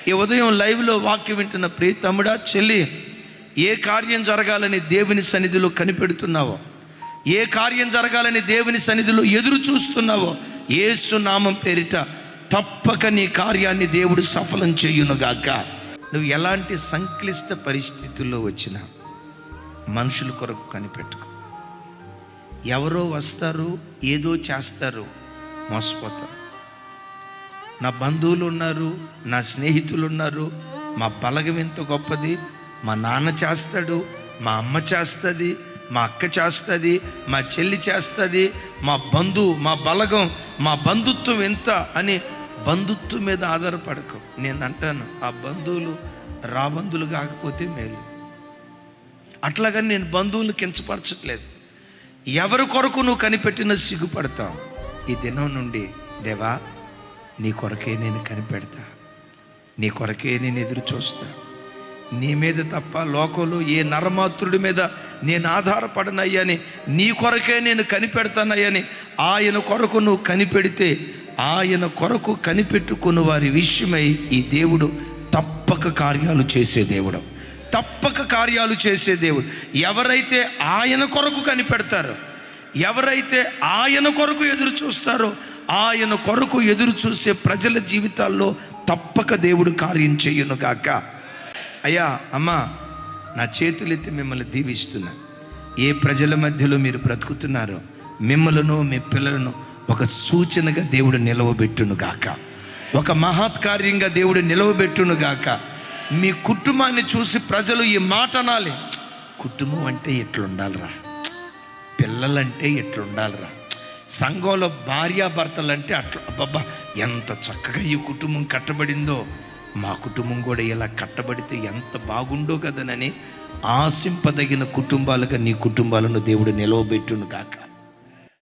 ఈ ఉదయం లైవ్లో వాక్యం వింటున్న ప్రియ తమ్ముడా, చెల్లి, ఏ కార్యం జరగాలని దేవుని సన్నిధిలో కనిపెడుతున్నావో, ఏ కార్యం జరగాలని దేవుని సన్నిధిలో ఎదురు చూస్తున్నావో, యేసు నామం పేరిట తప్పక నీ కార్యాన్ని దేవుడు సఫలం చేయునుగాక. నువ్వు ఎలాంటి సంక్లిష్ట పరిస్థితుల్లో వచ్చినా మనుషుల కొరకు కనిపెట్టుకో. ఎవరో వస్తారు, ఏదో చేస్తారు, మోసపోతారు. నా బంధువులు ఉన్నారు, నా స్నేహితులు ఉన్నారు, మా బలగం ఎంత గొప్పది, మా నాన్న చేస్తాడు, మా అమ్మ చేస్తుంది, మా అక్క చేస్తుంది, మా చెల్లి చేస్తుంది, మా బలగం, మా బంధుత్వం ఎంత అని బంధుత్వం మీద ఆధారపడకు. నేను అంటాను, ఆ బంధువులు రాబంధువులు కాకపోతే మేలు. అట్లాగని నేను బంధువులు కించపరచట్లేదు. ఎవరి కొరకు నువ్వు కనిపెట్టినా సిగ్గుపడతావు. ఈ దినం నుండి దేవా, నీ కొరకే నేను కనిపెడతా, నీ కొరకే నేను ఎదురు చూస్తా, నీ మీద తప్ప లోకంలో ఏ నరమాతృడి మీద నేను ఆధారపడనయ్యని, నీ కొరకే నేను కనిపెడతానయ్యని ఆయన కొరకు నువ్వు కనిపెడితే, ఆయన కొరకు కనిపెట్టుకున్న వారి విషయమై ఈ దేవుడు తప్పక కార్యాలు చేసే దేవుడు, తప్పక కార్యాలు చేసే దేవుడు. ఎవరైతే ఆయన కొరకు కనిపెడతారో, ఎవరైతే ఆయన కొరకు ఎదురు చూస్తారో, ఆయన కొరకు ఎదురు చూసే ప్రజల జీవితాల్లో తప్పక దేవుడు కార్యం చేయునుగాక. అయ్యా, అమ్మా, నా చేతులెత్తి మిమ్మల్ని దీవిస్తున్నా. ఏ ప్రజల మధ్యలో మీరు బ్రతుకుతున్నారో మిమ్మలను, మీ పిల్లలను ఒక సూచనగా దేవుడు నిలవబెట్టునుగాక, ఒక మహత్కార్యంగా దేవుడు నిలవబెట్టునుగాక. మీ కుటుంబాన్ని చూసి ప్రజలు ఈ మాట అనాలి, కుటుంబం అంటే ఎట్లుండాలిరా, పిల్లలంటే ఎట్లుండాలిరా, సంఘంలో భార్యాభర్తలంటే అట్లా, అబ్బబ్బా ఎంత చక్కగా ఈ కుటుంబం కట్టబడిందో, మా కుటుంబం కూడా ఇలా కట్టబడితే ఎంత బాగుండో కదనని ఆశింపదగిన కుటుంబాలుగా నీ కుటుంబాలను దేవుడు నిలవబెట్టును గాక.